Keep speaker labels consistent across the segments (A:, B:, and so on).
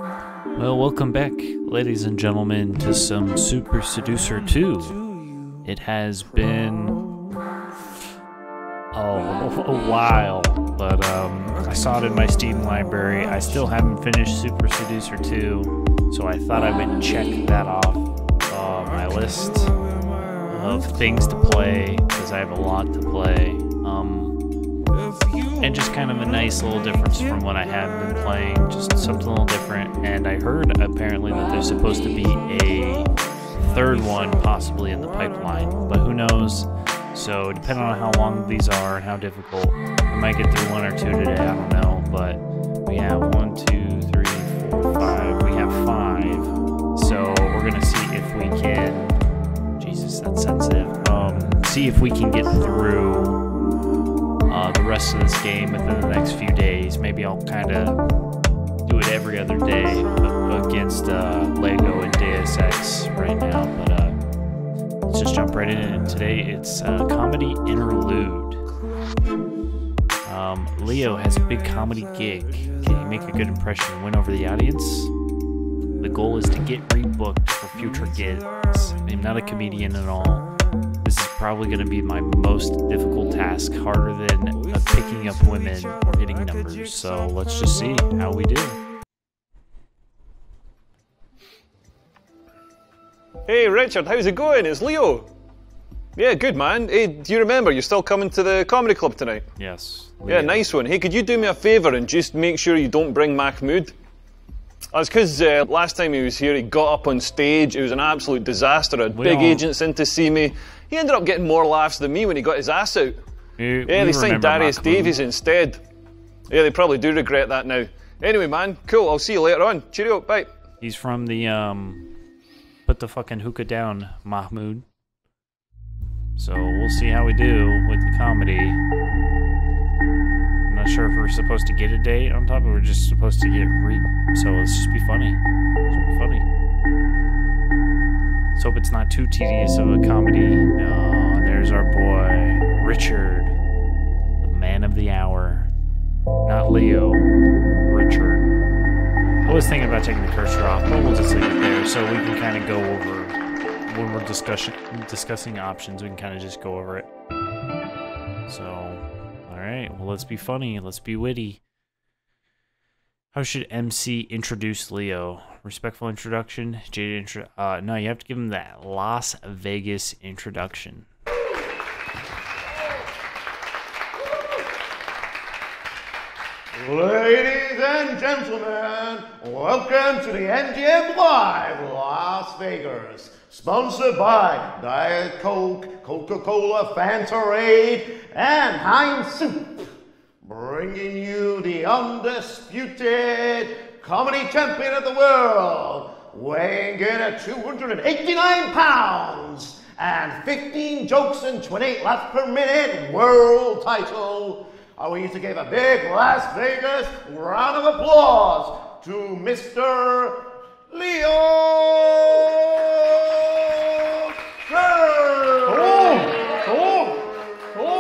A: Well, welcome back, ladies and gentlemen, to some Super Seducer 2. It has been a while, but I saw it in my Steam library. I still haven't finished Super Seducer 2, so I thought I would check that off my list of things to play, because I have a lot to play. And just kind of a nice little difference from what I have been playing, just something a little different. And I heard apparently that there's supposed to be a third one possibly in the pipeline, but who knows? So depending on how long these are and how difficult, we might get through one or two today, I don't know. But we have 1, 2, 3, 4, 5, we have 5. So we're gonna see if we can, Jesus, that's sensitive, see if we can get through the rest of this game within the next few days. Maybe I'll kind of do it every other day against Lego and Deus Ex right now, but let's just jump right in. And today it's comedy interlude. Leo has a big comedy gig. Can he make a good impression and win over the audience? The goal is to get rebooked for future gigs. I'm not a comedian at all. This is probably going to be my most difficult task, harder than picking up women or hitting numbers. So let's just see how we do.
B: Hey Richard, how's it going? It's Leo. Yeah, good man. Hey, do you remember you're still coming to the comedy club tonight?
A: Yes.
B: Leo. Yeah, nice one. Hey, could you do me a favour and just make sure you don't bring Mahmood? That's because last time he was here, he got up on stage. It was an absolute disaster. I had big agents in to see me. He ended up getting more laughs than me when he got his ass out. Yeah, they signed Darius Davies instead. Yeah, they probably do regret that now. Anyway, man, cool. I'll see you later on. Cheerio, bye.
A: He's from the, put the fucking hookah down, Mahmood. So we'll see how we do with the comedy. I'm not sure if we're supposed to get a date on top of it, we're just supposed to get so let's just be funny. Let's be funny. Let's hope it's not too tedious of a comedy. Oh, there's our boy, Richard, the man of the hour. Not Leo, Richard. I was thinking about taking the cursor off, but we'll just leave it there so we can kind of go over, when we're discussing options, we can kind of just go over it. So, alright, well, let's be funny, let's be witty. How should MC introduce Leo? Respectful introduction, jaded no, you have to give him that Las Vegas introduction.
C: Ladies and gentlemen, welcome to the MGM Live Las Vegas. Sponsored by Diet Coke, Coca-Cola, Fantarade, and Heinz Soup. Bringing you the undisputed comedy champion of the world, weighing in at 289 pounds and 15 jokes and 28 laughs per minute world title. I want you to give a big Las Vegas round of applause to Mr. Leo.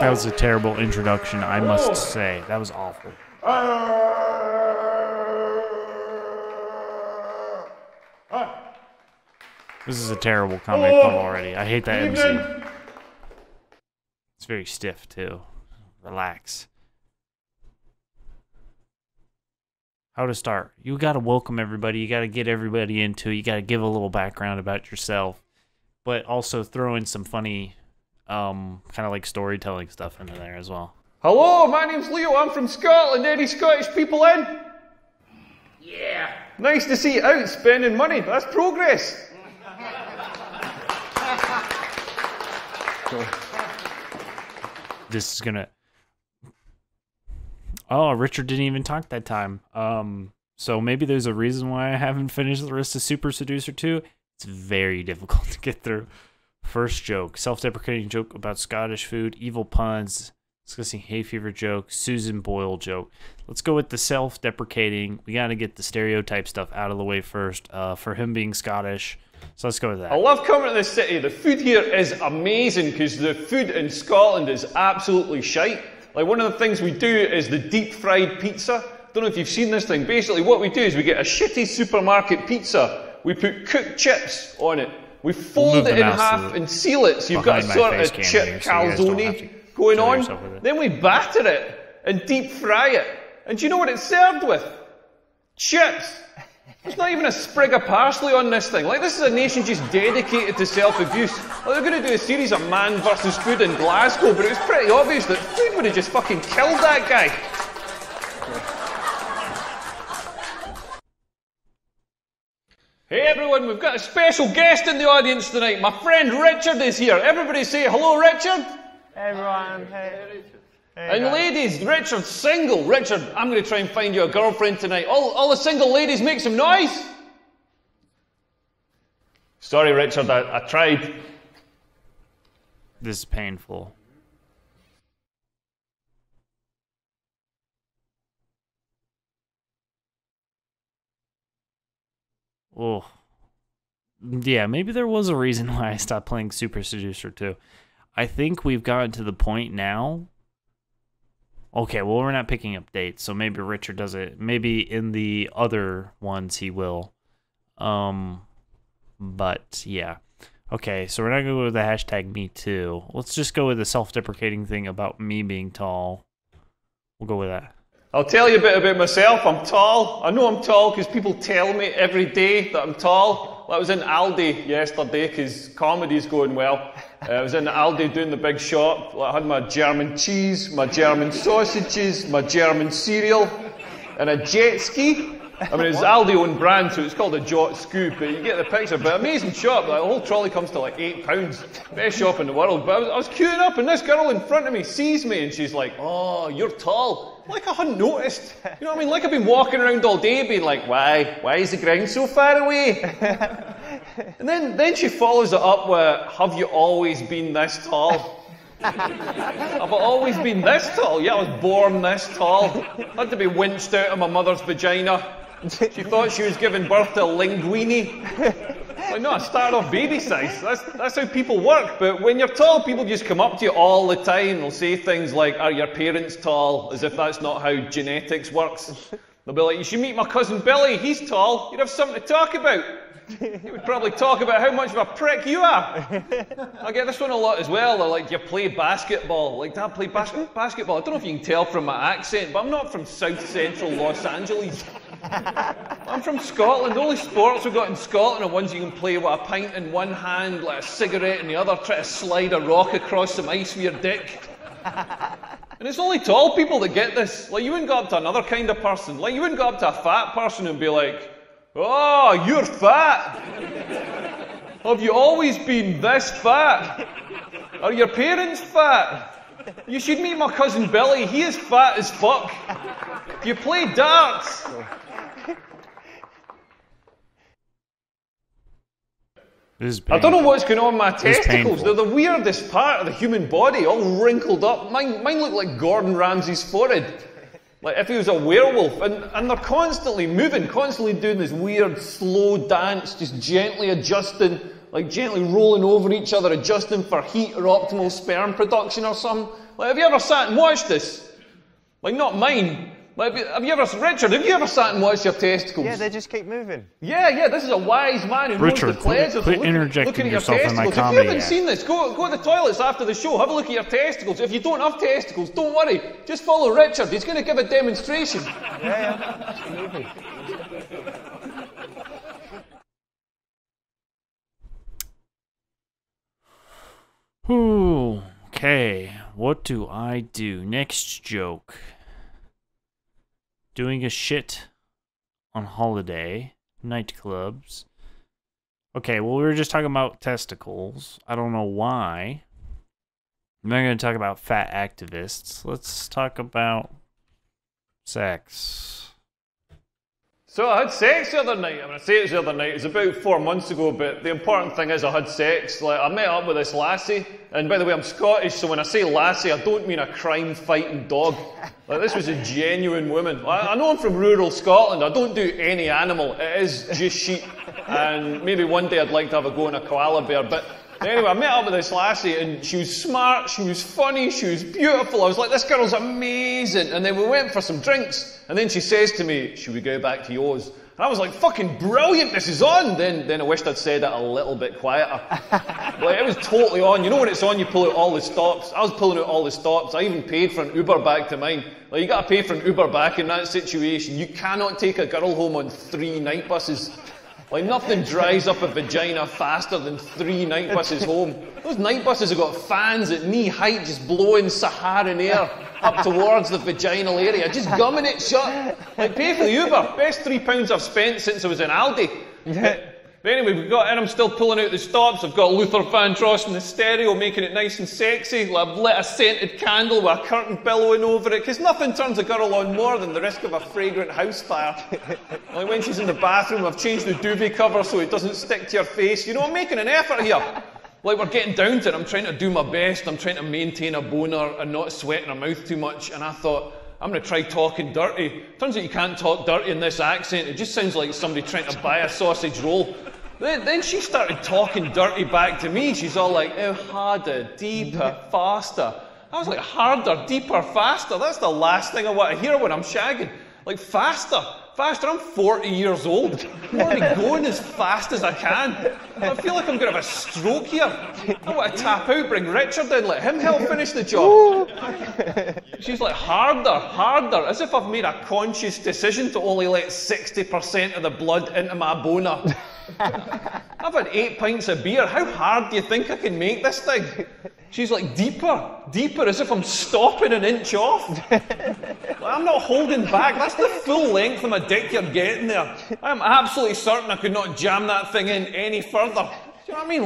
A: That was a terrible introduction, I must say. That was awful. This is a terrible comedy club already. I hate that MC. It's very stiff, too. Relax. How to start. You gotta welcome everybody. You gotta get everybody into it. You gotta give a little background about yourself. But also throw in some funny, kind of like storytelling stuff into there as well.
B: Hello, my name's Leo. I'm from Scotland. Any Scottish people in? Yeah. Nice to see you out spending money. That's progress.
A: This is gonna... Oh, Richard didn't even talk that time. So maybe there's a reason why I haven't finished the rest of Super Seducer 2. It's very difficult to get through. First joke, self-deprecating joke about Scottish food, evil puns, discussing hay fever joke, Susan Boyle joke. Let's go with the self-deprecating. We got to get the stereotype stuff out of the way first, for him being Scottish. So let's go with that.
B: I love coming to this city. The food here is amazing because the food in Scotland is absolutely shite. Like, one of the things we do is the deep fried pizza. Don't know if you've seen this thing. Basically, what we do is we get a shitty supermarket pizza. We put cooked chips on it. We fold it in half and seal it, so you've got a sort of chip calzone going on. Then we batter it and deep fry it. And do you know what it's served with? Chips. There's not even a sprig of parsley on this thing. Like, this is a nation just dedicated to self-abuse. Like, they're going to do a series of Man versus Food in Glasgow, but it was pretty obvious that food would have just fucking killed that guy. Hey everyone, we've got a special guest in the audience tonight. My friend Richard is here. Everybody say hello, Richard.
D: Hey everyone, hey.
B: And ladies, Richard's single. Richard, I'm going to try and find you a girlfriend tonight. All the single ladies, make some noise. Sorry, Richard, I tried.
A: This is painful. Oh. Yeah, maybe there was a reason why I stopped playing Super Seducer 2. I think we've gotten to the point now. Okay, well, we're not picking up dates, so maybe Richard does it. Maybe in the other ones he will. But, yeah. Okay, so we're not going to go with the hashtag me too. Let's just go with the self-deprecating thing about me being tall. We'll go with that.
B: I'll tell you a bit about myself. I'm tall. I know I'm tall because people tell me every day that I'm tall. I was in Aldi yesterday because comedy's going well. I was in Aldi doing the big shop. I had my German cheese, my German sausages, my German cereal, and a jet ski. I mean, it's Aldi own brand, so it's called a Jot Scoop, but you get the picture. But amazing shop. Like, the whole trolley comes to like £8. Best shop in the world. But I was queuing up, and this girl in front of me sees me, and she's like, "Oh, you're tall." Like I hadn't noticed. You know what I mean? Like I've been walking around all day being like, why is the ground so far away? And then she follows it up with, have you always been this tall? Have I always been this tall? Yeah, I was born this tall. I had to be winched out of my mother's vagina. She thought she was giving birth to a linguine. Like, no, I started off baby size. That's how people work. But when you're tall, people just come up to you all the time. They'll say things like, are your parents tall? As if that's not how genetics works. They'll be like, you should meet my cousin Billy. He's tall. You'd have something to talk about. He would probably talk about how much of a prick you are. I get this one a lot as well. They're like, you play basketball. Like, Dad, play basketball. I don't know if you can tell from my accent, but I'm not from South Central Los Angeles. I'm from Scotland. The only sports we've got in Scotland are ones you can play with a pint in one hand, like a cigarette in the other, try to slide a rock across some ice with your dick. And it's only tall people that get this. Like, you wouldn't go up to another kind of person. Like, you wouldn't go up to a fat person and be like, oh, you're fat. Have you always been this fat? Are your parents fat? You should meet my cousin Billy. He is fat as fuck. Do you play darts? I don't know what's going on with my testicles. They're the weirdest part of the human body, all wrinkled up. Mine look like Gordon Ramsay's forehead. Like if he was a werewolf. And they're constantly moving, constantly doing this weird slow dance, just gently adjusting, like gently rolling over each other, adjusting for heat or optimal sperm production or something. Like, have you ever sat and watched this? Like, not mine. Like, Richard, have you ever sat and watched your testicles?
D: Yeah, they just keep moving.
B: Yeah, this is a wise man who knows the pleasures of looking at your testicles. If you haven't seen this, go to the toilets after the show, have a look at your testicles. If you don't have testicles, don't worry. Just follow Richard. He's going to give a demonstration.
D: Yeah, absolutely.
A: Ooh, okay, what do I do? Next joke. Doing a shit on holiday, nightclubs. Okay, well, we were just talking about testicles. I don't know why. I'm not going to talk about fat activists. Let's talk about sex.
B: So I had sex the other night. I mean, I say it was the other night. It was about 4 months ago, but the important thing is I had sex. Like, I met up with this lassie, and by the way, I'm Scottish, so when I say lassie, I don't mean a crime-fighting dog. Like, this was a genuine woman. I know I'm from rural Scotland. I don't do any animal. It is just sheep. And maybe one day I'd like to have a go on a koala bear, but Anyway, I met up with this lassie, and she was smart, she was funny, she was beautiful. I was like, this girl's amazing. And then we went for some drinks, and then she says to me, should we go back to yours? And I was like, fucking brilliant, this is on. Then I wished I'd said it a little bit quieter. Like, it was totally on. You know when it's on, you pull out all the stops. I was pulling out all the stops. I even paid for an Uber back to mine. Like, you gotta pay for an Uber back in that situation. You cannot take a girl home on 3 night buses. Like, nothing dries up a vagina faster than 3 night buses home. Those night buses have got fans at knee height just blowing Saharan air up towards the vaginal area, just gumming it shut. Like, pay for the Uber. Best £3 I've spent since I was in Aldi. But anyway, we've got in, I'm still pulling out the stops. I've got Luther Vandross in the stereo, making it nice and sexy. I've lit a scented candle with a curtain billowing over it, because nothing turns a girl on more than the risk of a fragrant house fire. Like when she's in the bathroom, I've changed the duvet cover so it doesn't stick to your face. You know, I'm making an effort here. Like, we're getting down to it. I'm trying to do my best. I'm trying to maintain a boner and not sweating her mouth too much. And I thought, I'm going to try talking dirty. Turns out you can't talk dirty in this accent. It just sounds like somebody trying to buy a sausage roll. Then she started talking dirty back to me. She's all like, oh, harder, deeper, faster. I was like, harder, deeper, faster? That's the last thing I want to hear when I'm shagging. Like, faster. Faster, I'm 40 years old. I want to be going as fast as I can. I feel like I'm going to have a stroke here. I want to tap out, bring Richard in, let him help finish the job. She's like, harder, harder, as if I've made a conscious decision to only let 60% of the blood into my boner. I've had 8 pints of beer. How hard do you think I can make this thing? She's like, deeper, deeper, as if I'm stopping an inch off. I'm not holding back. That's the full length of my dick you're getting there. I'm absolutely certain I could not jam that thing in any further. Do you know what I mean?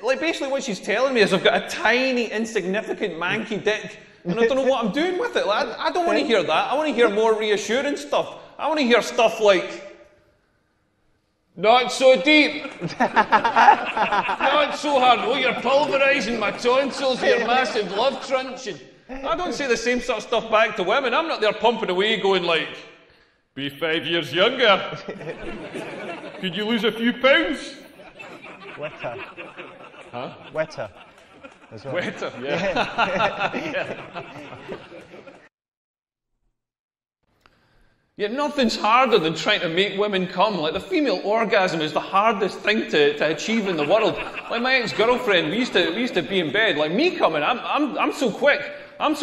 B: Like basically what she's telling me is I've got a tiny, insignificant, manky dick, and I don't know what I'm doing with it. Like, I don't want to hear that. I want to hear more reassuring stuff. I want to hear stuff like, not so deep. Not so hard. Oh, you're pulverising my tonsils with your massive love truncheon. I don't say the same sort of stuff back to women. I'm not there pumping away going like, be 5 years younger. Could you lose a few pounds?
D: Wetter.
B: Huh?
D: Wetter. As well.
B: Wetter, yeah. Yeah, nothing's harder than trying to make women come. Like, the female orgasm is the hardest thing to achieve in the world. Like, my ex-girlfriend, we used to be in bed. Like, me coming, I'm so quick. I'm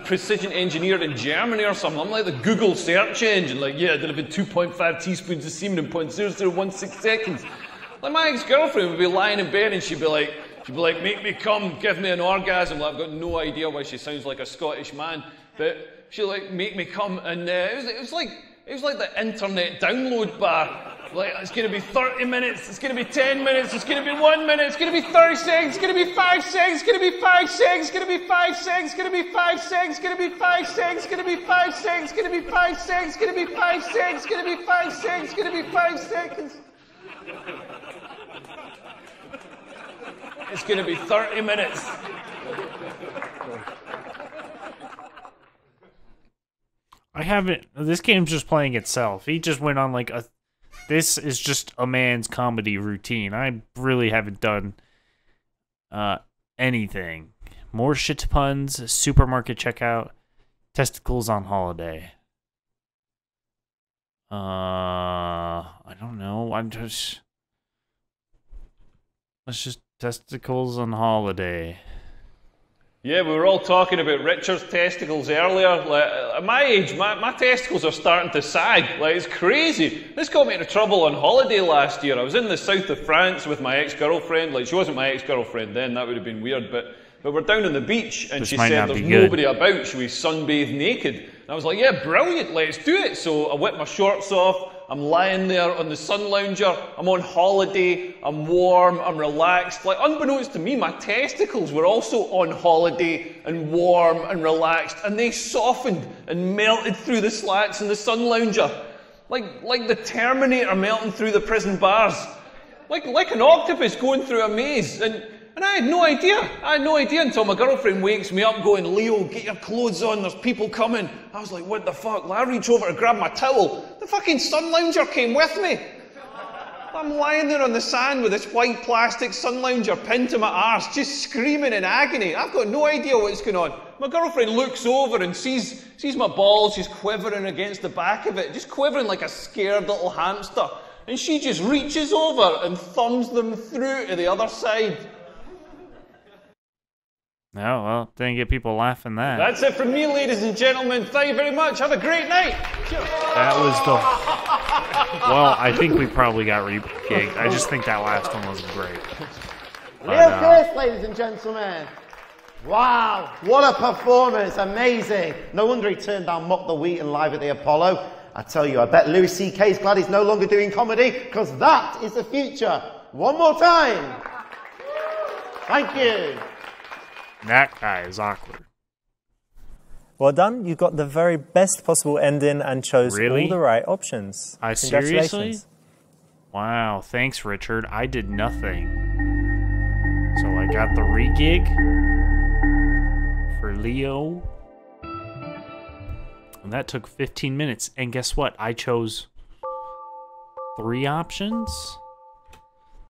B: precision engineered in Germany or something. I'm like the Google search engine. Like, yeah, delivered 2.5 teaspoons of semen in 0.0016 seconds. Like, my ex-girlfriend would be lying in bed and she'd be like, make me come, give me an orgasm. Well, I've got no idea why she sounds like a Scottish man, but she'd like make me come, and it was like the internet download bar. Like, it's going to be 30 minutes, it's going to be 10 minutes, it's going to be 1 minute, it's going to be 30 seconds, it's going to be 5 seconds, it's going to be 5 seconds, it's going to be 5 seconds, it's going to be 5 seconds, it's going to be 5 seconds, it's going to be 5 seconds, it's going to be 5 seconds, it's going to be 5 seconds, it's going to be 5 seconds, it's going to be 5 seconds. It's going to be 30 minutes.
A: I haven't. This game's just playing itself. He just went on like a. This is just a man's comedy routine. I really haven't done anything. More shit puns, supermarket checkout, testicles on holiday. I don't know. Let's just testicles on holiday.
B: Yeah, we were all talking about Richard's testicles earlier. Like, at my age, my testicles are starting to sag. Like, it's crazy. This got me into trouble on holiday last year. I was in the south of France with my ex-girlfriend. Like, she wasn't my ex-girlfriend then, that would have been weird, but we're down on the beach, and she said, there's nobody about, should we sunbathe naked? And I was like, yeah, brilliant, let's do it. So I whipped my shorts off, I'm lying there on the sun lounger, I'm on holiday, I'm warm, I'm relaxed. Like, unbeknownst to me, my testicles were also on holiday and warm and relaxed, and they softened and melted through the slats in the sun lounger. Like the Terminator melting through the prison bars. Like an octopus going through a maze. And I had no idea. I had no idea until my girlfriend wakes me up going, Leo, get your clothes on, there's people coming. I was like, what the fuck? Well, I reach over to grab my towel. The fucking sun lounger came with me. I'm lying there on the sand with this white plastic sun lounger pinned to my arse, just screaming in agony. I've got no idea what's going on. My girlfriend looks over and sees my balls just quivering against the back of it, just quivering like a scared little hamster. And she just reaches over and thumbs them through to the other side.
A: No, well, didn't get people laughing that.
B: That's it from me, ladies and gentlemen. Thank you very much. Have a great night. Cheers.
A: That was the... Well, I think we probably got re-gigged. I just think that last one wasn't great.
C: Real kiss, ladies and gentlemen. Wow, what a performance. Amazing. No wonder he turned down Mock the Wheaton live at the Apollo. I tell you, I bet Louis C.K.'s glad he's no longer doing comedy, because that is the future. One more time. Thank you.
A: That guy is awkward.
D: Well done. You got the very best possible ending and chose all the right options.
A: Seriously? Wow, thanks, Richard. I did nothing. So I got the re-gig for Leo. And that took 15 minutes. And guess what? I chose 3 options.